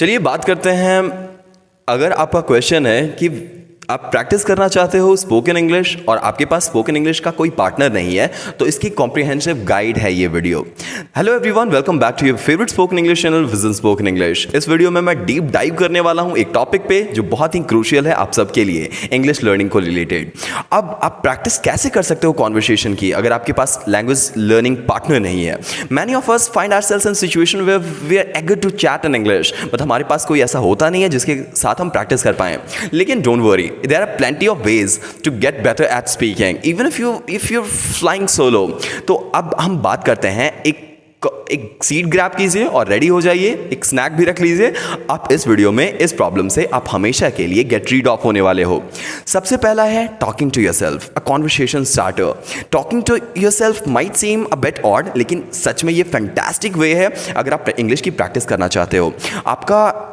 चलिए बात करते हैं। अगर आपका क्वेश्चन है कि आप प्रैक्टिस करना चाहते हो स्पोकन इंग्लिश और आपके पास स्पोकन इंग्लिश का कोई पार्टनर नहीं है, तो इसकी कॉम्प्रिहेंसिव गाइड है ये video. Hello everyone, welcome back to your favourite spoken English channel vision spoken English. इस वीडियो में मैं डीप डाइव करने वाला हूं एक टॉपिक पे जो बहुत ही क्रूशियल है आप सबके लिए, इंग्लिश लर्निंग को रिलेटेड। अब आप प्रैक्टिस कैसे कर सकते हो कॉन्वर्सेशन की अगर आपके पास लैंग्वेज लर्निंग पार्टनर नहीं है। Many of us find ourselves in situation where we are eager to chat in English, but हमारे पास कोई ऐसा होता नहीं है जिसके साथ हम प्रैक्टिस कर पाएं। लेकिन don't worry, there are plenty of ways to get better at speaking even if you're flying solo। तो अब हम बात करते हैं, एक सीट ग्रैब कीजिए और रेडी हो जाइए, एक स्नैक भी रख लीजिए। आप इस वीडियो में इस प्रॉब्लम से आप हमेशा के लिए गेट रीड ऑफ होने वाले हो। सबसे पहला है talking to yourself, a conversation starter. Talking to yourself might seem a bit odd, लेकिन सच में ये फैंटास्टिक वे है अगर आप इंग्लिश की प्रैक्टिस करना चाहते हो। आपका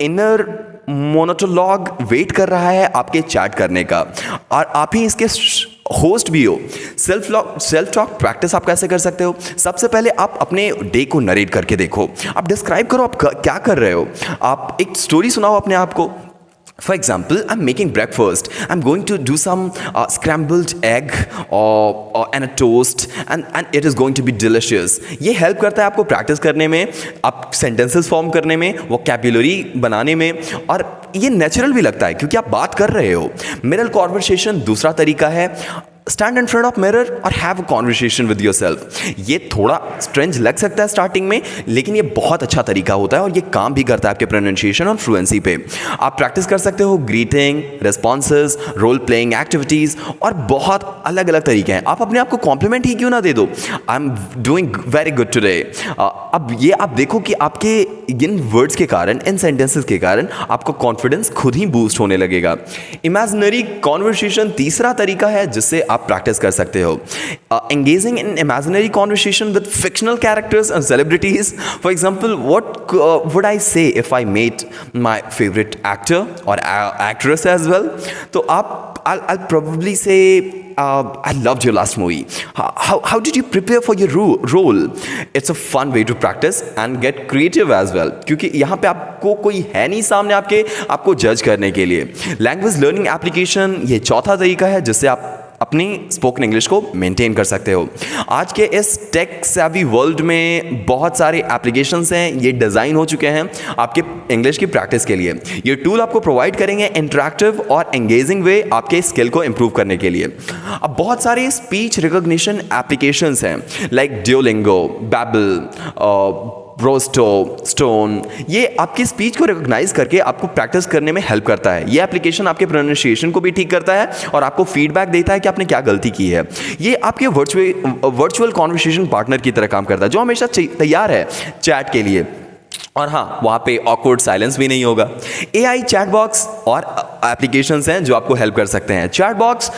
इनर मोनोटोलॉग वेट कर रहा है आपके चैट करने का, और आप ही इसके होस्ट भी हो। सेल्फ टॉक प्रैक्टिस आप कैसे कर सकते हो? सबसे पहले आप अपने डे को नरेट करके देखो, आप डिस्क्राइब करो आप क्या कर रहे हो। आप एक स्टोरी सुनाओ अपने आप को। For example, I'm making breakfast. I'm going to do some scrambled egg and a toast, and it is going to be delicious. ये हेल्प करता है आपको प्रैक्टिस करने में, आप सेंटेंसेस फॉर्म करने में, वोकैबुलरी बनाने में, और ये नेचुरल भी लगता है क्योंकि आप बात कर रहे हो। मिरर कॉन्वर्सेशन दूसरा तरीका है। Stand in front of mirror और have a conversation with yourself. ये थोड़ा स्ट्रेंज लग सकता है स्टार्टिंग में, लेकिन ये बहुत अच्छा तरीका होता है और ये काम भी करता है आपके प्रोनाउंसिएशन और फ्लुएंसी पे। आप प्रैक्टिस कर सकते हो greeting, responses, role playing activities, और बहुत अलग अलग तरीके हैं। आप अपने आप को कॉम्प्लीमेंट ही क्यों ना दे दो, I am doing very good today. अब ये आप देखो कि आपके इन वर्ड्स के कारण, इन सेंटेंसेस के कारण आपका कॉन्फिडेंस खुद ही बूस्ट होने लगेगा। इमेजिनरी कॉन्वर्सेशन तीसरा तरीका है जिससे आप प्रैक्टिस कर सकते हो। Engaging in imaginary conversation with fictional characters and celebrities. For example, what would I say if I met my favourite actor और एक्ट्रेस एज वेल। तो आप I'll probably say, I loved your last movie. How did you prepare for your role? It's a fun way to practice and get creative as well. क्योंकि यहाँ पे आपको कोई है नहीं सामने आपको जज करने के लिए। लैंग्वेज लर्निंग एप्लीकेशन ये चौथा तरीका है जिससे आप अपनी स्पोकन इंग्लिश को मेंटेन कर सकते हो। आज के इस टेक सेवी वर्ल्ड में बहुत सारे एप्लीकेशंस हैं, ये डिज़ाइन हो चुके हैं आपके इंग्लिश की प्रैक्टिस के लिए। ये टूल आपको प्रोवाइड करेंगे इंटरैक्टिव और एंगेजिंग वे आपके स्किल को इंप्रूव करने के लिए। अब बहुत सारे स्पीच रिकॉग्निशन एप्लीकेशंस हैं लाइक ड्यूलिंगो, बैबल, ब्रोस्टो, स्टोन। ये आपकी स्पीच को रिकॉग्नाइज करके आपको प्रैक्टिस करने में हेल्प करता है। ये एप्लीकेशन आपके प्रोनाउंसिएशन को भी ठीक करता है और आपको फीडबैक देता है कि आपने क्या गलती की है। ये आपके वर्चुअल कॉन्वर्सेशन पार्टनर की तरह काम करता है जो हमेशा तैयार है चैट के लिए। और हाँ, वहाँ पे ऑकवर्ड साइलेंस भी नहीं होगा। AI चैट बॉक्स और एप्लीकेशंस हैं जो आपको हेल्प कर सकते हैं। चैट बॉक्स,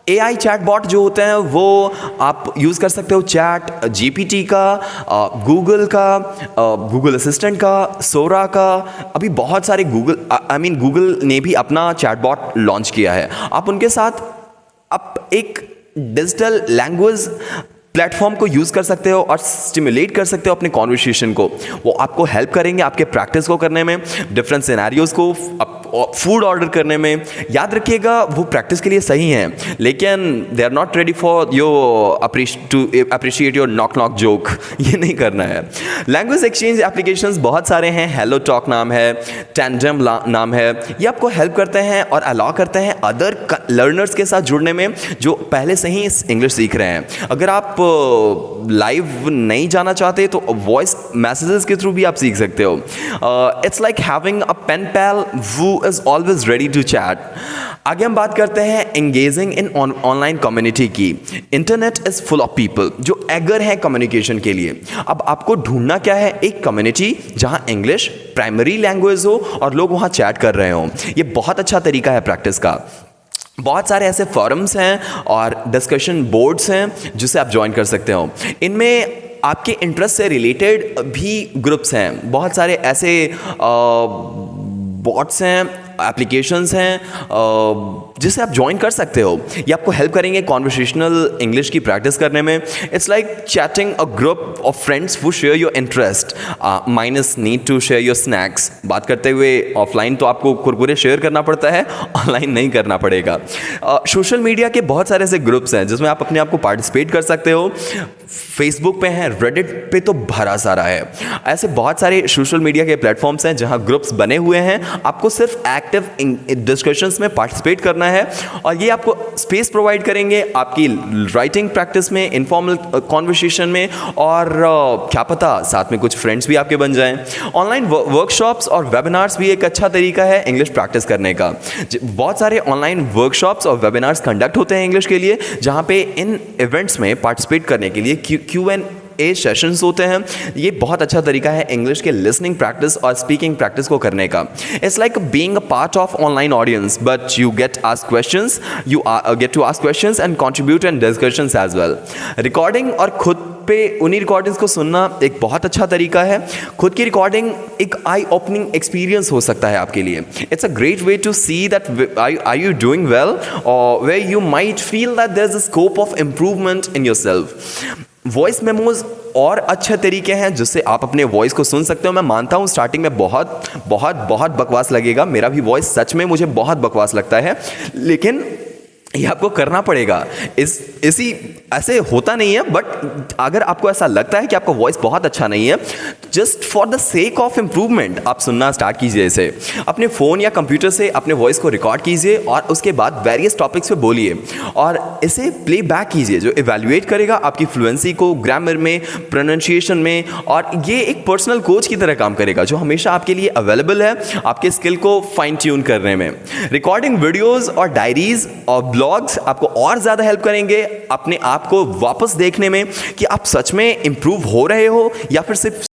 AI चैटबॉट जो होते हैं वो आप यूज़ कर सकते हो चैट GPT का, गूगल का, गूगल असिस्टेंट का, सोरा का। अभी बहुत सारे गूगल ने भी अपना चैटबॉट लॉन्च किया है। आप उनके साथ आप एक डिजिटल लैंग्वेज प्लेटफॉर्म को यूज़ कर सकते हो और स्टिमुलेट कर सकते हो अपने कॉन्वर्सेशन को। वो आपको हेल्प करेंगे आपके प्रैक्टिस को करने में, डिफरेंट सिनेरियोज़ को, फूड ऑर्डर करने में। याद रखिएगा वो प्रैक्टिस के लिए सही हैं, लेकिन they are not ready for to appreciate your knock knock joke. ये नहीं करना है। लैंग्वेज एक्सचेंज एप्लीकेशंस बहुत सारे हैं। हेलो टॉक नाम है, टैंडम नाम है। ये आपको हेल्प करते हैं और अलाउ करते हैं अदर लर्नर्स के साथ जुड़ने में जो पहले से ही इंग्लिश सीख रहे हैं। अगर आप लाइव नहीं जाना चाहते तो वॉइस मैसेजेस के थ्रू भी आप सीख सकते हो। It's like having a pen pal who is always ready to chat। आगे हम बात करते हैं एंगेजिंग इन ऑनलाइन कम्युनिटी की। Internet is full of people जो एगर है कम्युनिकेशन के लिए। अब आपको ढूंढना क्या है? एक कम्युनिटी जहां इंग्लिश प्राइमरी लैंग्वेज हो और लोग वहां चैट कर रहे हो। ये बहुत अच्छा तरीका है प्रैक्टिस का। बहुत सारे ऐसे फोरम्स हैं और डिस्कशन बोर्ड्स हैं जिसे आप ज्वाइन कर सकते हो। इनमें आपके इंटरेस्ट से रिलेटेड भी ग्रुप्स हैं। बहुत सारे ऐसे बॉट्स हैं एप्लीकेशंस हैं जिसे आप ज्वाइन कर सकते हो। ये आपको हेल्प करेंगे कॉन्वर्सेशनल इंग्लिश की प्रैक्टिस करने में। It's like chatting a group of friends who share your interest minus need to share your snacks. बात करते हुए ऑफलाइन तो आपको कुरकुरे शेयर करना पड़ता है, ऑनलाइन नहीं करना पड़ेगा। सोशल मीडिया के बहुत सारे ऐसे ग्रुप्स हैं जिसमें आप अपने आप को पार्टिसिपेट कर सकते हो। फेसबुक पे है, रेडिट पे तो भरा सारा है। ऐसे बहुत सारे सोशल मीडिया के प्लेटफॉर्म्स हैं जहां ग्रुप्स बने हुए हैं। आपको सिर्फ एक्टिव डिस्कशंस में पार्टिसिपेट करना है और ये आपको स्पेस प्रोवाइड करेंगे आपकी राइटिंग प्रैक्टिस में, इनफॉर्मल कॉन्वर्सेशन में, और क्या पता साथ में कुछ फ्रेंड्स भी आपके बन जाएं। ऑनलाइन वर्कशॉप्स और वेबिनार्स भी एक अच्छा तरीका है इंग्लिश प्रैक्टिस करने का। बहुत सारे ऑनलाइन वर्कशॉप्स और वेबिनार्स कंडक्ट होते हैं इंग्लिश के लिए, जहां पे इन इवेंट्स में पार्टिसिपेट करने के लिए Q&A सेशंस होते हैं। ये बहुत अच्छा तरीका है इंग्लिश के लिसनिंग प्रैक्टिस और स्पीकिंग प्रैक्टिस को करने का। It's like being a part of online audience, but you get ask questions, you get to ask questions and contribute in discussions as well. Recording और खुद पे उन्हीं रिकॉर्डिंग्स को सुनना एक बहुत अच्छा तरीका है। खुद की रिकॉर्डिंग एक आई ओपनिंग एक्सपीरियंस हो सकता है आपके लिए। It's a great way to see that are you doing well, और where you might feel that there is a scope of improvement in yourself. Voice memos और अच्छे तरीके हैं जिससे आप अपने वॉइस को सुन सकते हो। मैं मानता हूँ स्टार्टिंग में बहुत बहुत बहुत बकवास लगेगा, मेरा भी वॉइस सच में मुझे बहुत बकवास लगता है, लेकिन ये आपको करना पड़ेगा। इसी ऐसे होता नहीं है, बट अगर आपको ऐसा लगता है कि आपका वॉइस बहुत अच्छा नहीं है, just for the sake of improvement आप सुनना स्टार्ट कीजिए इसे। अपने फ़ोन या कंप्यूटर से अपने वॉइस को रिकॉर्ड कीजिए और उसके बाद वेरियस टॉपिक्स पे बोलिए और इसे प्ले बैक कीजिए, जो इवैल्यूएट करेगा आपकी फ्लुएंसी को ग्रामर में, प्रोनाउंसिएशन में, और ये एक पर्सनल कोच की तरह काम करेगा जो हमेशा आपके लिए अवेलेबल है आपके स्किल को फाइन ट्यून करने में। रिकॉर्डिंग वीडियोज़ और डायरीज और ब्लॉग्स आपको और ज़्यादा हेल्प करेंगे अपने आप को वापस देखने में कि आप सच में इंप्रूव हो रहे हो या फिर सिर्फ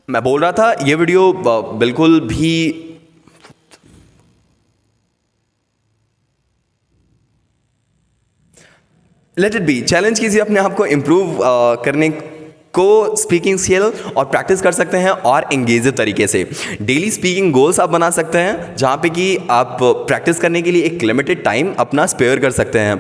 मैं बोल रहा था ये वीडियो बिल्कुल भी लेट इट बी, चैलेंज कीजिए अपने आप को इम्प्रूव करने को स्पीकिंग स्किल और प्रैक्टिस कर सकते हैं और एंगेजिव तरीके से। डेली स्पीकिंग गोल्स आप बना सकते हैं जहाँ पे कि आप प्रैक्टिस करने के लिए एक लिमिटेड टाइम अपना स्पेयर कर सकते हैं।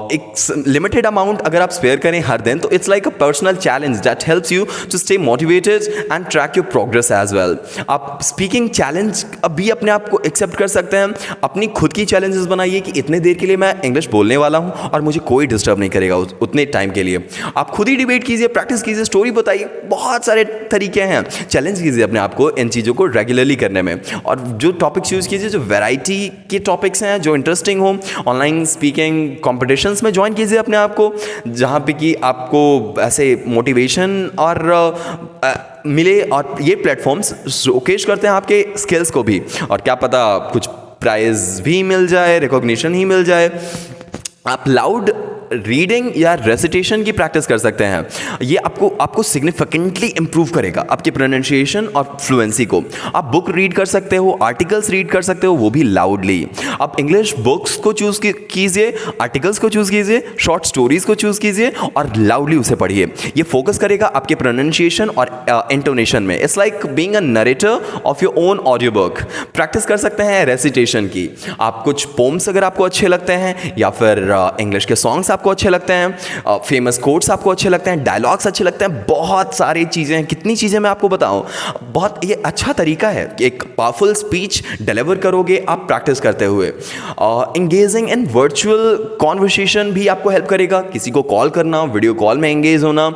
एक लिमिटेड अमाउंट अगर आप स्पेयर करें हर दिन तो it's like a personal challenge that helps you to stay motivated and track your progress as well. आप स्पीकिंग चैलेंज अभी अपने आप को एक्सेप्ट कर सकते हैं। अपनी खुद की चैलेंजेस बनाइए कि इतने देर के लिए मैं इंग्लिश बोलने वाला हूँ और मुझे कोई डिस्टर्ब नहीं करेगा उतने टाइम के लिए। आप खुद ही डिबेट कीजिए, प्रैक्टिस कीजिए, स्टोरी बताइए, बहुत सारे तरीके हैं। चैलेंज कीजिए अपने आप को इन चीज़ों को रेगुलरली करने में, और जो टॉपिक्स यूज़ कीजिए जो वैरायटी के टॉपिक्स हैं जो इंटरेस्टिंग हो। ऑनलाइन स्पीकिंग कॉम्पिटिशन्स में ज्वाइन कीजिए अपने आप को, जहाँ पे कि आपको ऐसे मोटिवेशन और मिले, और ये प्लेटफॉर्म्स शोकेस करते हैं आपके स्किल्स को भी, और क्या पता कुछ प्राइज़ भी मिल जाए, रिकॉग्निशन ही मिल जाए। आप लाउड रीडिंग या रेसिटेशन की प्रैक्टिस कर सकते हैं। ये आपको सिग्निफिकेंटली इंप्रूव करेगा आपकी प्रोनाउंसिएशन और फ्लुएंसी को। आप बुक रीड कर सकते हो, आर्टिकल्स रीड कर सकते हो, वो भी लाउडली। आप इंग्लिश बुक्स को चूज़ कीजिए, आर्टिकल्स को चूज़ कीजिए, शॉर्ट स्टोरीज को चूज़ कीजिए और लाउडली उसे पढ़िए। ये फोकस करेगा आपके प्रोनाउंसिएशन और इंटोनेशन में। It's like being a narrator of your own audio book. Practice कर सकते हैं रेसिटेशन की। आप कुछ पोम्स अगर आपको अच्छे लगते हैं, या फिर इंग्लिश के सॉन्ग्स आपको अच्छे लगते हैं, फेमस कोट्स आपको अच्छे लगते हैं, डायलॉग्स अच्छे लगते हैं, बहुत सारी चीज़ें हैं। कितनी चीज़ें मैं आपको बताऊं। बहुत ये अच्छा तरीका है कि एक पावरफुल स्पीच डिलीवर करोगे आप प्रैक्टिस करते हुए। एंगेजिंग इन वर्चुअल कॉन्वर्सेशन भी आपको हेल्प करेगा। किसी को कॉल करना, वीडियो कॉल में एंगेज होना,